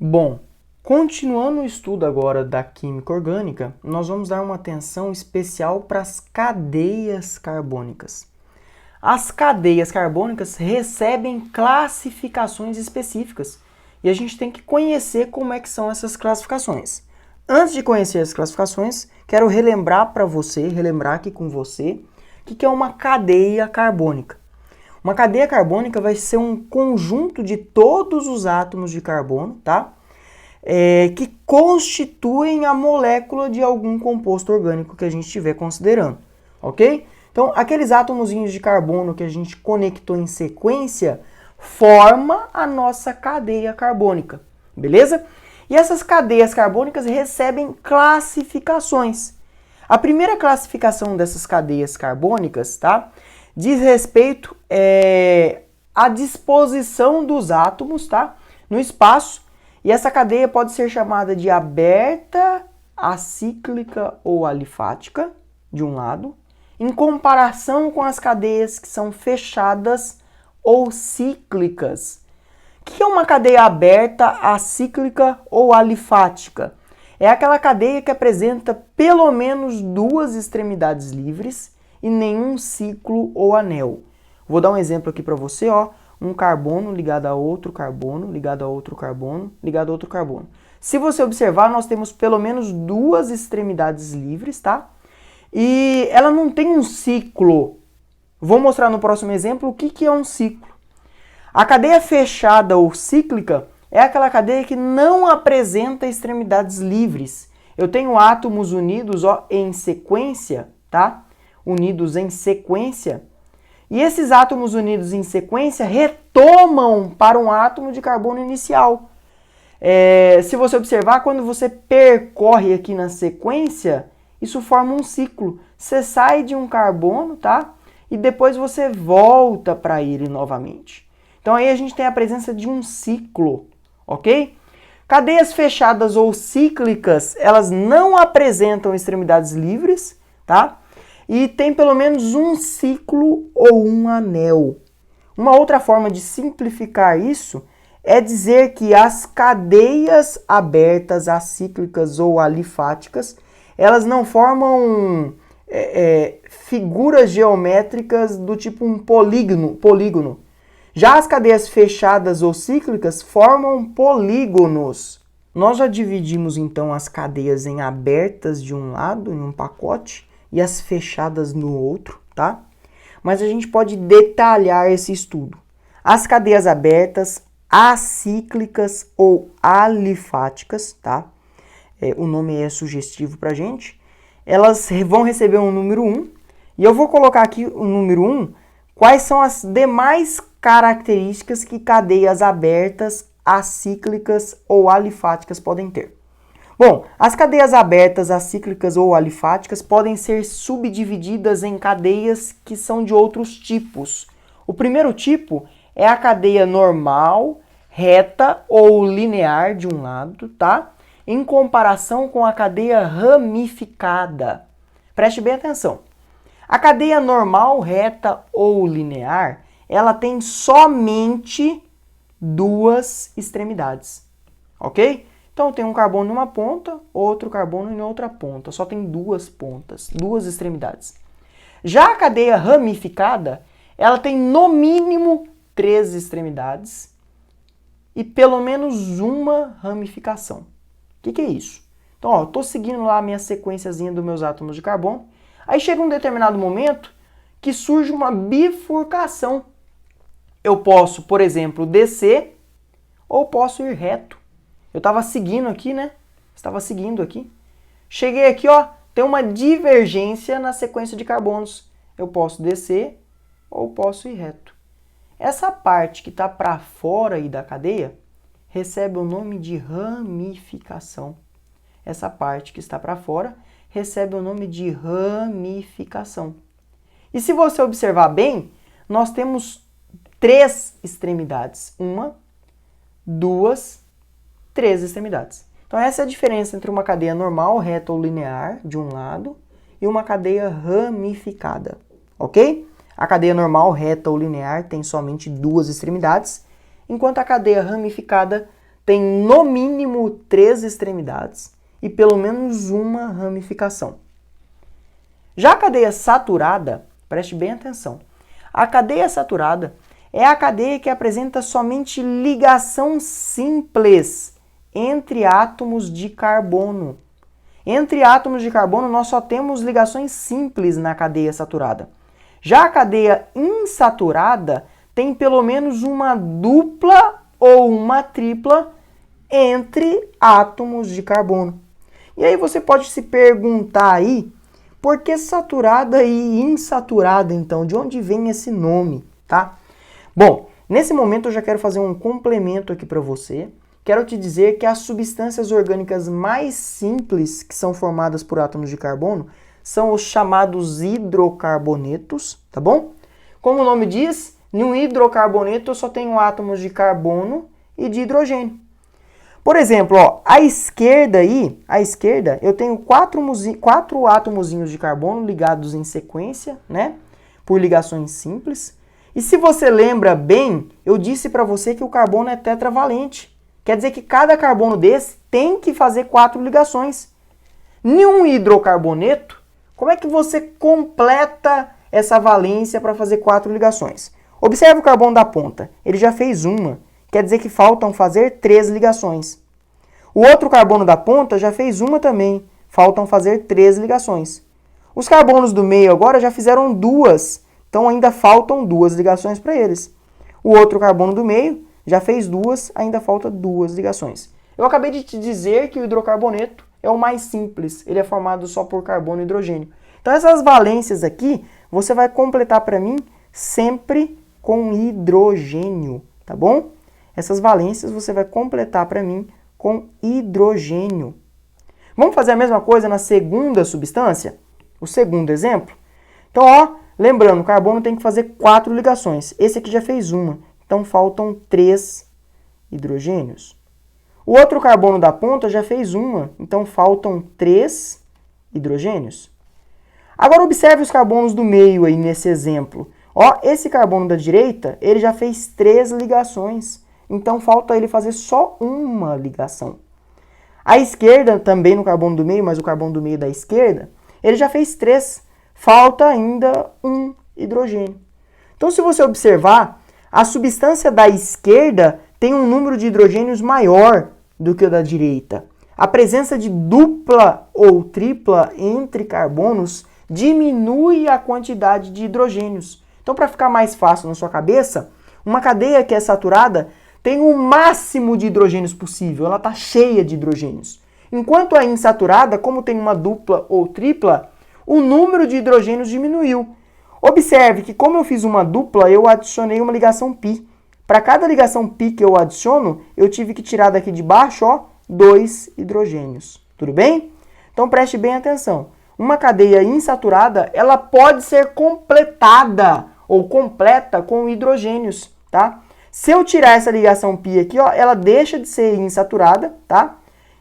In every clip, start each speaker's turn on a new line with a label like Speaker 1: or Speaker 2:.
Speaker 1: Bom, continuando o estudo agora da química orgânica, nós vamos dar uma atenção especial para as cadeias carbônicas. As cadeias carbônicas recebem classificações específicas e a gente tem que conhecer como é que são essas classificações. Antes de conhecer as classificações, quero relembrar aqui com você, o que é uma cadeia carbônica. Uma cadeia carbônica vai ser um conjunto de todos os átomos de carbono, tá? Que constituem a molécula de algum composto orgânico que a gente estiver considerando, ok? Então, aqueles átomozinhos de carbono que a gente conectou em sequência forma a nossa cadeia carbônica, beleza? E essas cadeias carbônicas recebem classificações. A primeira classificação dessas cadeias carbônicas, tá? Diz respeito à disposição dos átomos, tá? No espaço. E essa cadeia pode ser chamada de aberta, acíclica ou alifática, de um lado, em comparação com as cadeias que são fechadas ou cíclicas. O que é uma cadeia aberta, acíclica ou alifática? É aquela cadeia que apresenta pelo menos duas extremidades livres e nenhum ciclo ou anel. Vou dar um exemplo aqui para você, ó. Um carbono ligado a outro carbono, ligado a outro carbono, ligado a outro carbono. Se você observar, nós temos pelo menos duas extremidades livres, tá? E ela não tem um ciclo. Vou mostrar no próximo exemplo o que é um ciclo. A cadeia fechada ou cíclica é aquela cadeia que não apresenta extremidades livres. Eu tenho átomos unidos, ó, em sequência, tá? Unidos em sequência. E esses átomos unidos em sequência retomam para um átomo de carbono inicial. Se você observar, quando você percorre aqui na sequência, isso forma um ciclo. Você sai de um carbono, tá? E depois você volta para ele novamente. Então aí a gente tem a presença de um ciclo, ok? Cadeias fechadas ou cíclicas, elas não apresentam extremidades livres, tá? E tem pelo menos um ciclo ou um anel. Uma outra forma de simplificar isso é dizer que as cadeias abertas, acíclicas ou alifáticas, elas não formam figuras geométricas do tipo um polígono. Já as cadeias fechadas ou cíclicas formam polígonos. Nós já dividimos então as cadeias em abertas de um lado, em um pacote, e as fechadas no outro, tá? Mas a gente pode detalhar esse estudo. As cadeias abertas, acíclicas ou alifáticas, tá? O nome é sugestivo pra gente. Elas vão receber um número 1, e eu vou colocar aqui o número 1, quais são as demais características que cadeias abertas, acíclicas ou alifáticas podem ter. Bom, as cadeias abertas, acíclicas ou alifáticas podem ser subdivididas em cadeias que são de outros tipos. O primeiro tipo é a cadeia normal, reta ou linear de um lado, tá? Em comparação com a cadeia ramificada. Preste bem atenção. A cadeia normal, reta ou linear, ela tem somente duas extremidades, ok? Então, tem um carbono em uma ponta, outro carbono em outra ponta. Só tem duas pontas, duas extremidades. Já a cadeia ramificada, ela tem no mínimo 3 extremidades e pelo menos uma ramificação. O que é isso? Então, ó, eu estou seguindo lá a minha sequenciazinha dos meus átomos de carbono. Aí chega um determinado momento que surge uma bifurcação. Eu posso, por exemplo, descer ou posso ir reto. Eu estava seguindo aqui, né? Estava seguindo aqui. Cheguei aqui, ó, tem uma divergência na sequência de carbonos. Eu posso descer ou posso ir reto. Essa parte que está para fora aí da cadeia recebe o nome de ramificação. Essa parte que está para fora recebe o nome de ramificação. E se você observar bem, nós temos 3 extremidades. 1, 2, 3 extremidades. Então essa é a diferença entre uma cadeia normal, reta ou linear, de um lado, e uma cadeia ramificada, ok? A cadeia normal, reta ou linear tem somente 2 extremidades, enquanto a cadeia ramificada tem no mínimo 3 extremidades e pelo menos uma ramificação. Já a cadeia saturada, preste bem atenção, a cadeia saturada é a cadeia que apresenta somente ligação simples entre átomos de carbono. Entre átomos de carbono, nós só temos ligações simples na cadeia saturada. Já a cadeia insaturada tem pelo menos uma dupla ou uma tripla entre átomos de carbono. E aí você pode se perguntar aí, por que saturada e insaturada, então? De onde vem esse nome, tá? Bom, nesse momento eu já quero fazer um complemento aqui para você. Quero te dizer que as substâncias orgânicas mais simples que são formadas por átomos de carbono são os chamados hidrocarbonetos, tá bom? Como o nome diz, em um hidrocarboneto eu só tenho átomos de carbono e de hidrogênio. Por exemplo, ó, à esquerda eu tenho quatro átomozinhos de carbono ligados em sequência, né? Por ligações simples. E se você lembra bem, eu disse para você que o carbono é tetravalente. Quer dizer que cada carbono desse tem que fazer 4 ligações. Em um hidrocarboneto, como é que você completa essa valência para fazer 4 ligações? Observe o carbono da ponta. Ele já fez uma. Quer dizer que faltam fazer 3 ligações. O outro carbono da ponta já fez uma também. Faltam fazer 3 ligações. Os carbonos do meio agora já fizeram 2. Então ainda faltam 2 ligações para eles. O outro carbono do meio já fez 2, ainda falta 2 ligações. Eu acabei de te dizer que o hidrocarboneto é o mais simples. Ele é formado só por carbono e hidrogênio. Então essas valências aqui, você vai completar para mim sempre com hidrogênio, tá bom? Essas valências você vai completar para mim com hidrogênio. Vamos fazer a mesma coisa na segunda substância? O segundo exemplo? Então, ó, lembrando, o carbono tem que fazer 4 ligações. Esse aqui já fez uma. Então, faltam 3 hidrogênios. O outro carbono da ponta já fez uma. Então, faltam 3 hidrogênios. Agora, observe os carbonos do meio aí nesse exemplo. Ó, esse carbono da direita, ele já fez 3 ligações. Então, falta ele fazer só uma ligação. À esquerda, também no carbono do meio, mas o carbono do meio da esquerda, ele já fez 3. Falta ainda um hidrogênio. Então, se você observar, a substância da esquerda tem um número de hidrogênios maior do que o da direita. A presença de dupla ou tripla entre carbonos diminui a quantidade de hidrogênios. Então, para ficar mais fácil na sua cabeça, uma cadeia que é saturada tem o máximo de hidrogênios possível, ela está cheia de hidrogênios. Enquanto a insaturada, como tem uma dupla ou tripla, o número de hidrogênios diminuiu. Observe que como eu fiz uma dupla, eu adicionei uma ligação π. Para cada ligação π que eu adiciono, eu tive que tirar daqui de baixo, ó, 2 hidrogênios. Tudo bem? Então preste bem atenção. Uma cadeia insaturada, ela pode ser completada ou completa com hidrogênios, tá? Se eu tirar essa ligação π aqui, ó, ela deixa de ser insaturada, tá?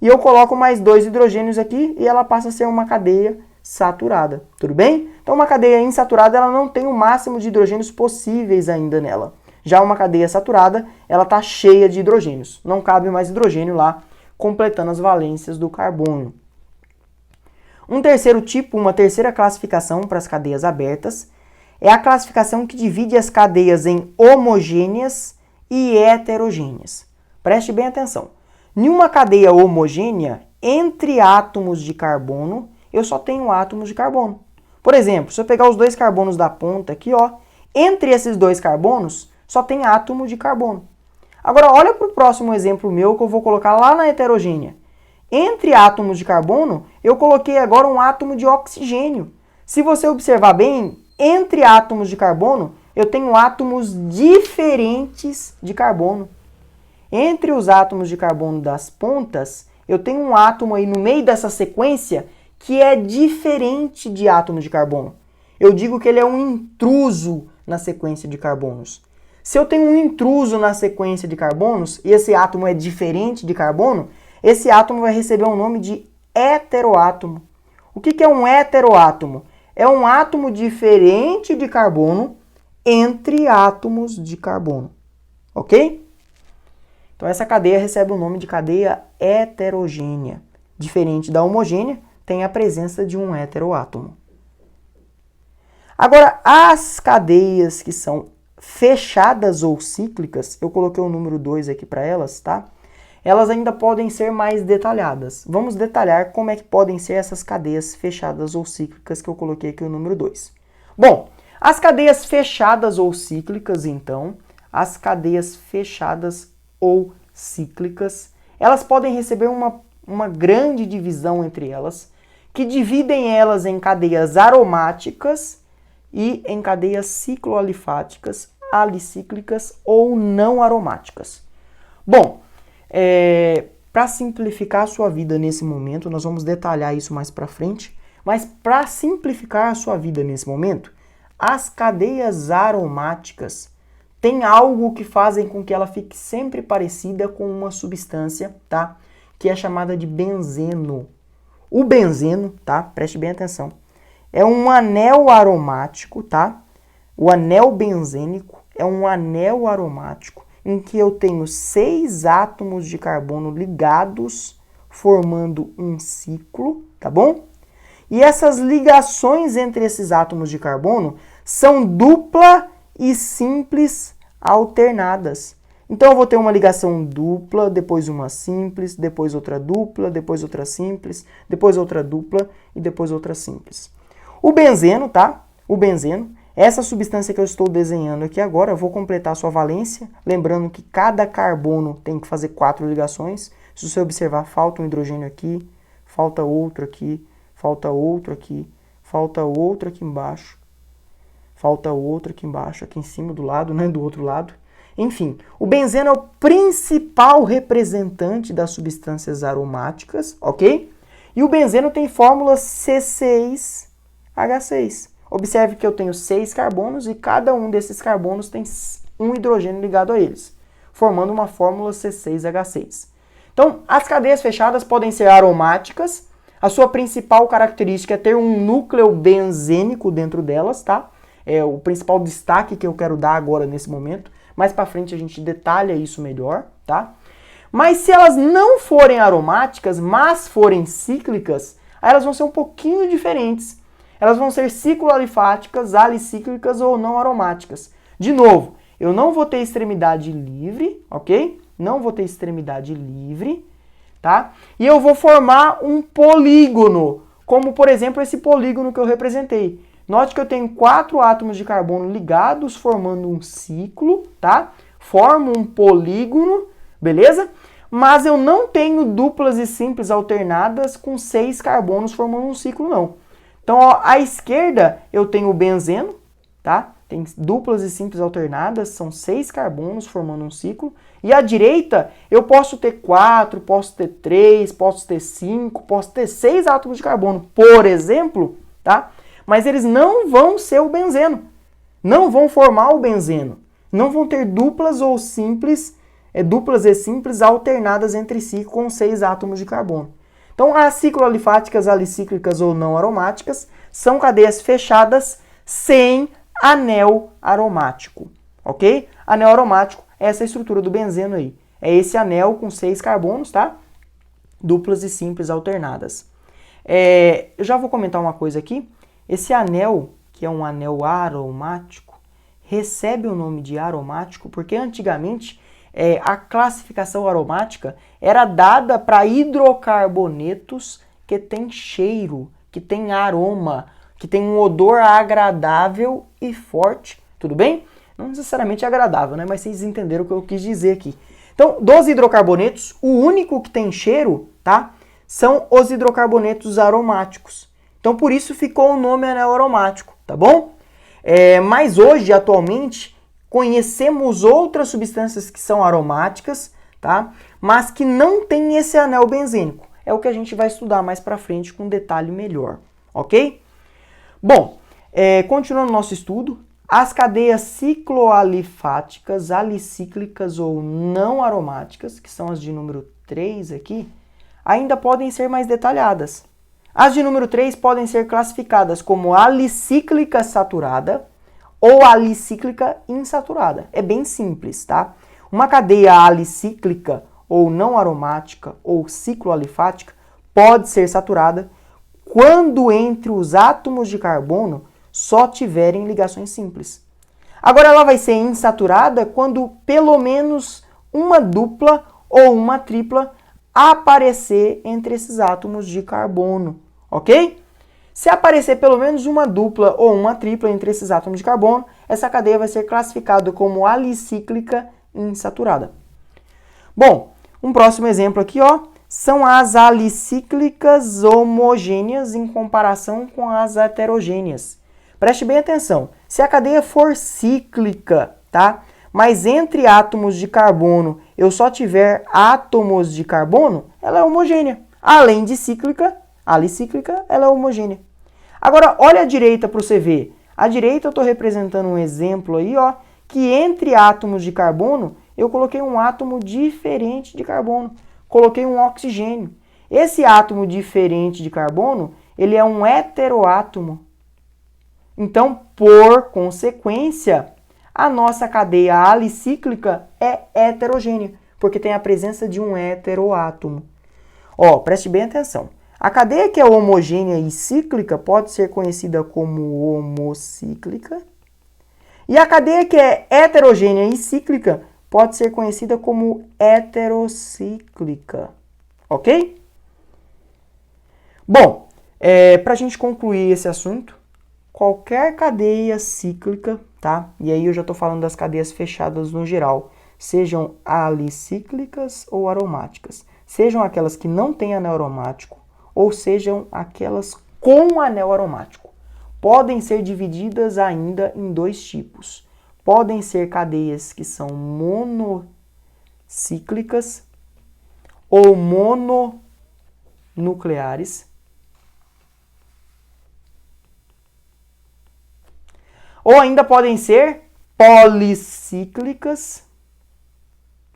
Speaker 1: E eu coloco mais 2 hidrogênios aqui e ela passa a ser uma cadeia saturada, tudo bem? Então uma cadeia insaturada, ela não tem o máximo de hidrogênios possíveis ainda nela. Já uma cadeia saturada, ela está cheia de hidrogênios. Não cabe mais hidrogênio lá, completando as valências do carbono. Um terceiro tipo, uma terceira classificação para as cadeias abertas, é a classificação que divide as cadeias em homogêneas e heterogêneas. Preste bem atenção. Em uma cadeia homogênea, entre átomos de carbono, eu só tenho átomos de carbono. Por exemplo, se eu pegar os 2 carbonos da ponta aqui, ó, entre esses 2 carbonos, só tem átomo de carbono. Agora, olha para o próximo exemplo meu que eu vou colocar lá na heterogênea. Entre átomos de carbono, eu coloquei agora um átomo de oxigênio. Se você observar bem, entre átomos de carbono, eu tenho átomos diferentes de carbono. Entre os átomos de carbono das pontas, eu tenho um átomo aí no meio dessa sequência que é diferente de átomos de carbono. Eu digo que ele é um intruso na sequência de carbonos. Se eu tenho um intruso na sequência de carbonos e esse átomo é diferente de carbono, esse átomo vai receber o nome de heteroátomo. O que é um heteroátomo? É um átomo diferente de carbono entre átomos de carbono. Ok? Então, Então essa cadeia recebe o nome de cadeia heterogênea. Diferente da homogênea, tem a presença de um heteroátomo. Agora, as cadeias que são fechadas ou cíclicas, eu coloquei o número 2 aqui para elas, tá? Elas ainda podem ser mais detalhadas. Vamos detalhar como é que podem ser essas cadeias fechadas ou cíclicas que eu coloquei aqui o número 2. Bom, as cadeias fechadas ou cíclicas, então, as cadeias fechadas ou cíclicas, elas podem receber uma grande divisão entre elas, que dividem elas em cadeias aromáticas e em cadeias cicloalifáticas, alicíclicas ou não aromáticas. Bom, para simplificar a sua vida nesse momento, nós vamos detalhar isso mais para frente, mas para simplificar a sua vida nesse momento, as cadeias aromáticas têm algo que fazem com que ela fique sempre parecida com uma substância, tá? Que é chamada de benzeno. O benzeno, tá? Preste bem atenção. É um anel aromático, tá? O anel benzênico é um anel aromático em que eu tenho 6 átomos de carbono ligados, formando um ciclo, tá bom? E essas ligações entre esses átomos de carbono são dupla e simples alternadas. Então eu vou ter uma ligação dupla, depois uma simples, depois outra dupla, depois outra simples, depois outra dupla e depois outra simples. O benzeno, tá? O benzeno, essa substância que eu estou desenhando aqui agora, eu vou completar a sua valência, lembrando que cada carbono tem que fazer 4 ligações. Se você observar, falta um hidrogênio aqui, falta outro aqui, falta outro aqui, falta outro aqui embaixo, falta outro aqui embaixo, aqui em cima do lado, né, do outro lado. Enfim, o benzeno é o principal representante das substâncias aromáticas, ok? E o benzeno tem fórmula C6H6. Observe que eu tenho 6 carbonos e cada um desses carbonos tem um hidrogênio ligado a eles, formando uma fórmula C6H6. Então, as cadeias fechadas podem ser aromáticas. A sua principal característica é ter um núcleo benzênico dentro delas, tá? É o principal destaque que eu quero dar agora nesse momento. Mais para frente a gente detalha isso melhor, tá? Mas se elas não forem aromáticas, mas forem cíclicas, aí elas vão ser um pouquinho diferentes. Elas vão ser cicloalifáticas, alicíclicas ou não aromáticas. De novo, eu não vou ter extremidade livre, ok? Não vou ter extremidade livre, tá? E eu vou formar um polígono, como por exemplo esse polígono que eu representei. Note que eu tenho 4 átomos de carbono ligados, formando um ciclo, tá? Formo um polígono, beleza? Mas eu não tenho duplas e simples alternadas com 6 carbonos formando um ciclo, não. Então, ó, à esquerda eu tenho o benzeno, tá? Tem duplas e simples alternadas, são 6 carbonos formando um ciclo. E à direita eu posso ter 4, posso ter 3, posso ter 5, posso ter 6 átomos de carbono, por exemplo, tá? Mas eles não vão ser o benzeno, não vão formar o benzeno, não vão ter duplas ou simples, duplas e simples alternadas entre si com 6 átomos de carbono. Então, as cicloalifáticas, alicíclicas ou não aromáticas são cadeias fechadas sem anel aromático, ok? Anel aromático é essa estrutura do benzeno aí. É esse anel com 6 carbonos, tá? Duplas e simples alternadas. Eu já vou comentar uma coisa aqui. Esse anel, que é um anel aromático, recebe o nome de aromático porque antigamente a classificação aromática era dada para hidrocarbonetos que tem cheiro, que tem aroma, que tem um odor agradável e forte, tudo bem? Não necessariamente agradável, né? Mas vocês entenderam o que eu quis dizer aqui. Então, dos hidrocarbonetos, o único que tem cheiro, tá? São os hidrocarbonetos aromáticos. Então, por isso ficou o nome anel aromático, tá bom? Mas hoje, atualmente, conhecemos outras substâncias que são aromáticas, tá? Mas que não têm esse anel benzênico. É o que a gente vai estudar mais pra frente com um detalhe melhor, ok? Bom, continuando o nosso estudo, as cadeias cicloalifáticas, alicíclicas ou não aromáticas, que são as de número 3 aqui, ainda podem ser mais detalhadas. As de número 3 podem ser classificadas como alicíclica saturada ou alicíclica insaturada. É bem simples, tá? Uma cadeia alicíclica, ou não aromática, ou cicloalifática, pode ser saturada quando entre os átomos de carbono só tiverem ligações simples. Agora ela vai ser insaturada quando pelo menos uma dupla ou uma tripla aparecer entre esses átomos de carbono, ok? Se aparecer pelo menos uma dupla ou uma tripla entre esses átomos de carbono, essa cadeia vai ser classificada como alicíclica insaturada. Bom, um próximo exemplo aqui, ó, são as alicíclicas homogêneas em comparação com as heterogêneas. Preste bem atenção. Se a cadeia for cíclica, tá? Mas entre átomos de carbono eu só tiver átomos de carbono, ela é homogênea. Além de cíclica, alicíclica, ela é homogênea. Agora, olha à direita para você ver. À direita eu estou representando um exemplo aí, ó, que entre átomos de carbono eu coloquei um átomo diferente de carbono. Coloquei um oxigênio. Esse átomo diferente de carbono, ele é um heteroátomo. Então, por consequência, a nossa cadeia alicíclica é heterogênea, porque tem a presença de um heteroátomo. Ó, preste bem atenção. A cadeia que é homogênea e cíclica pode ser conhecida como homocíclica. E a cadeia que é heterogênea e cíclica pode ser conhecida como heterocíclica. Ok? Bom, para a gente concluir esse assunto, qualquer cadeia cíclica, tá? E aí eu já estou falando das cadeias fechadas no geral, sejam alicíclicas ou aromáticas, sejam aquelas que não têm anel aromático ou sejam aquelas com anel aromático. Podem ser divididas ainda em dois tipos. Podem ser cadeias que são monocíclicas ou mononucleares. Ou ainda podem ser policíclicas.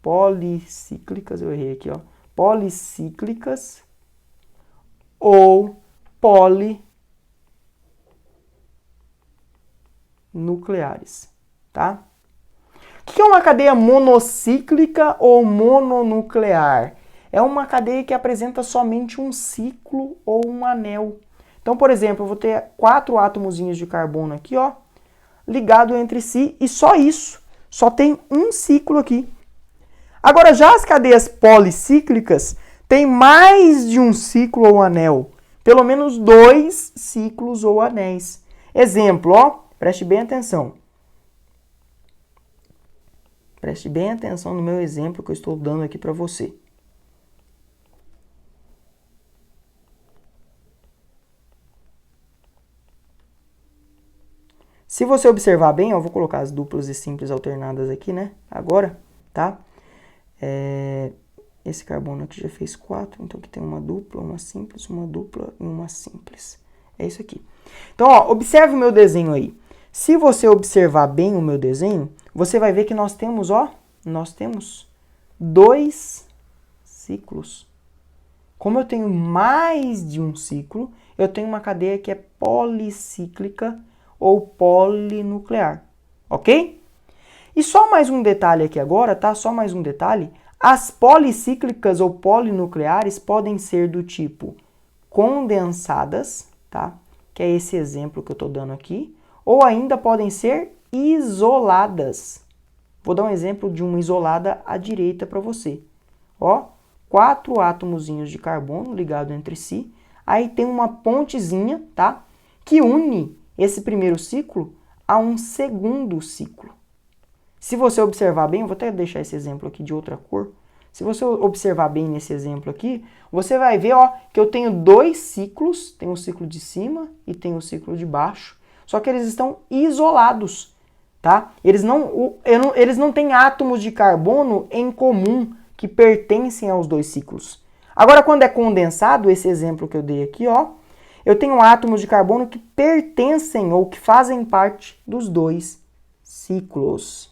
Speaker 1: Policíclicas, eu errei aqui, ó. Policíclicas ou polinucleares, tá? O que é uma cadeia monocíclica ou mononuclear? É uma cadeia que apresenta somente um ciclo ou um anel. Então, por exemplo, eu vou ter 4 átomozinhos de carbono aqui, ó, ligado entre si, e só isso. Só tem um ciclo aqui. Agora, já as cadeias policíclicas têm mais de um ciclo ou anel. Pelo menos 2 ciclos ou anéis. Exemplo, ó, preste bem atenção. Preste bem atenção no meu exemplo que eu estou dando aqui para você. Se você observar bem, eu vou colocar as duplas e simples alternadas aqui, né? Agora, tá? Esse carbono aqui já fez 4, então aqui tem uma dupla, uma simples, uma dupla e uma simples. É isso aqui. Então, ó, observe o meu desenho aí. Se você observar bem o meu desenho, você vai ver que nós temos, ó, 2 ciclos. Como eu tenho mais de um ciclo, eu tenho uma cadeia que é policíclica ou polinuclear, ok? E só mais um detalhe aqui agora, tá? Só mais um detalhe. As policíclicas ou polinucleares podem ser do tipo condensadas, tá? Que é esse exemplo que eu estou dando aqui. Ou ainda podem ser isoladas. Vou dar um exemplo de uma isolada à direita para você. Ó, 4 átomozinhos de carbono ligados entre si. Aí tem uma pontezinha, tá? Que une esse primeiro ciclo a um segundo ciclo. Se você observar bem, eu vou até deixar esse exemplo aqui de outra cor. Se você observar bem nesse exemplo aqui, você vai ver, ó, que eu tenho 2 ciclos. Tem o ciclo de cima e tem o ciclo de baixo. Só que eles estão isolados, tá? Eles não têm átomos de carbono em comum que pertencem aos 2 ciclos. Agora, quando é condensado, esse exemplo que eu dei aqui, ó, eu tenho átomos de carbono que pertencem ou que fazem parte dos 2 ciclos.